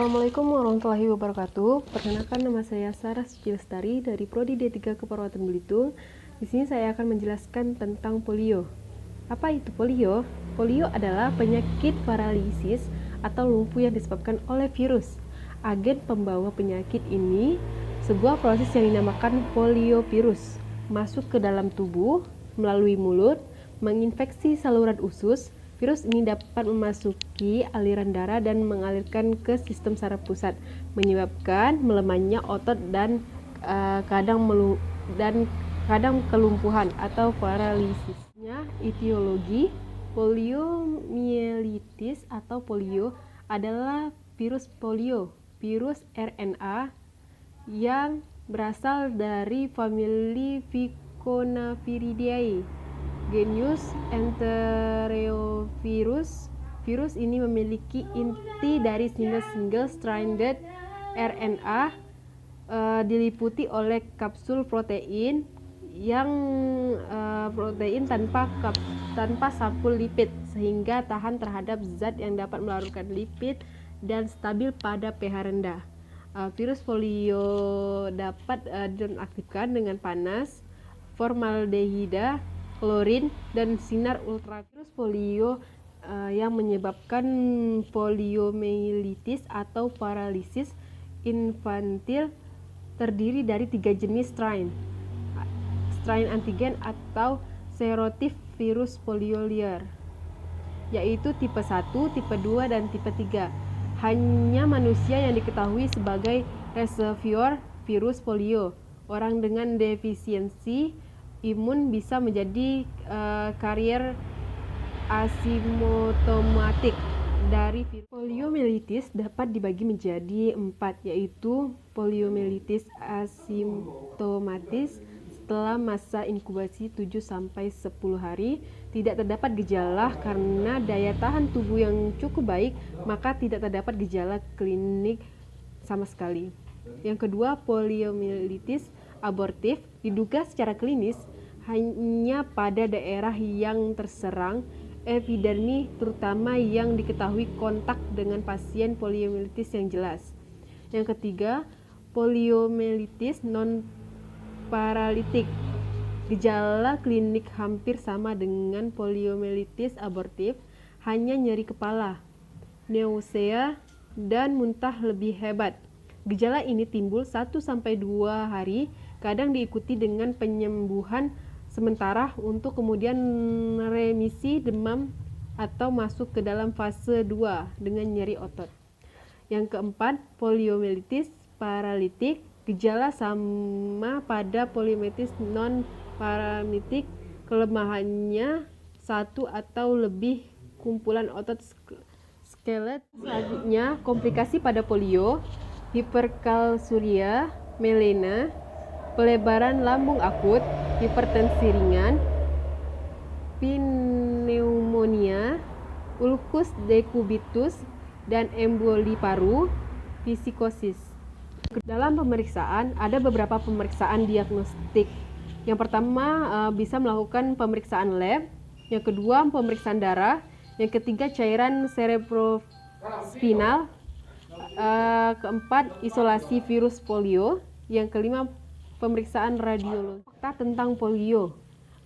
Assalamualaikum warahmatullahi wabarakatuh. Perkenalkan, nama saya Sarah Suci Lestari dari Prodi D3 Keperawatan Belitung. Di sini saya akan menjelaskan tentang polio. Apa itu polio? Polio adalah penyakit paralisis atau lumpuh yang disebabkan oleh virus. Agen pembawa penyakit ini sebuah proses yang dinamakan poliovirus, masuk ke dalam tubuh melalui mulut, menginfeksi saluran usus. Virus ini dapat memasuki aliran darah dan mengalirkan ke sistem saraf pusat, menyebabkan melemahnya otot dan kadang kelumpuhan atau paralisisnya. Etiologi poliomyelitis atau polio adalah virus polio, virus RNA yang berasal dari famili Ficonaviridae. Genus Enterovirus. Virus ini memiliki inti dari single stranded RNA diliputi oleh kapsul protein yang protein tanpa sampul lipid, sehingga tahan terhadap zat yang dapat melarutkan lipid dan stabil pada pH rendah. Virus polio dapat dinonaktifkan dengan panas, formaldehida, klorin, dan sinar ultraviolet. Virus polio yang menyebabkan poliomyelitis atau paralisis infantil terdiri dari 3 jenis strain antigen atau serotif virus polio liar, yaitu tipe 1, tipe 2, dan tipe 3. Hanya manusia yang diketahui sebagai reservoir virus polio. Orang dengan defisiensi imun bisa menjadi karier asimptomatik dari virus. Poliomyelitis dapat dibagi menjadi 4, yaitu poliomyelitis asimptomatis setelah masa inkubasi 7-10 hari, tidak terdapat gejala karena daya tahan tubuh yang cukup baik, maka tidak terdapat gejala klinik sama sekali. Yang kedua, poliomyelitis abortif diduga secara klinis hanya pada daerah yang terserang epidermi, terutama yang diketahui kontak dengan pasien poliomyelitis yang jelas. Yang ketiga, poliomyelitis non paralitik. Gejala klinik hampir sama dengan poliomyelitis abortif, hanya nyeri kepala, nausea, dan muntah lebih hebat. Gejala ini timbul 1-2 hari, kadang diikuti dengan penyembuhan sementara untuk kemudian remisi demam atau masuk ke dalam fase 2 dengan nyeri otot. Yang keempat, poliomyelitis paralitik. Gejala sama pada poliomyelitis non paralitik, kelemahannya 1 atau lebih kumpulan otot skelet. Selanjutnya, komplikasi pada polio: hiperkalsuria, melena, pelebaran lambung akut, hipertensi ringan, pneumonia, ulcus decubitus, dan emboli paru, psikosis. Dalam pemeriksaan, ada beberapa pemeriksaan diagnostik. Yang pertama, bisa melakukan pemeriksaan lab. Yang kedua, pemeriksaan darah. Yang ketiga, cairan cerebrospinal. Keempat, isolasi virus polio. Yang kelima, pemeriksaan radiologi. Fakta tentang polio.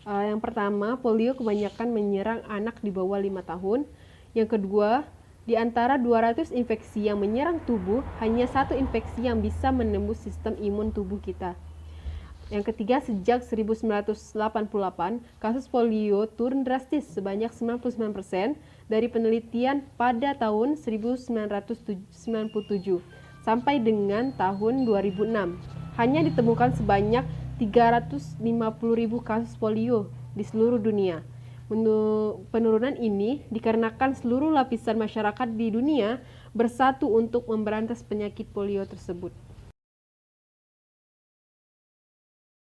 Yang pertama, polio kebanyakan menyerang anak di bawah 5 tahun. Yang kedua, di antara 200 infeksi yang menyerang tubuh, hanya 1 infeksi yang bisa menembus sistem imun tubuh kita. Yang ketiga, sejak 1988, kasus polio turun drastis sebanyak 99% dari penelitian pada tahun 1997 sampai dengan tahun 2006. Hanya ditemukan sebanyak 350.000 kasus polio di seluruh dunia. Penurunan ini dikarenakan seluruh lapisan masyarakat di dunia bersatu untuk memberantas penyakit polio tersebut.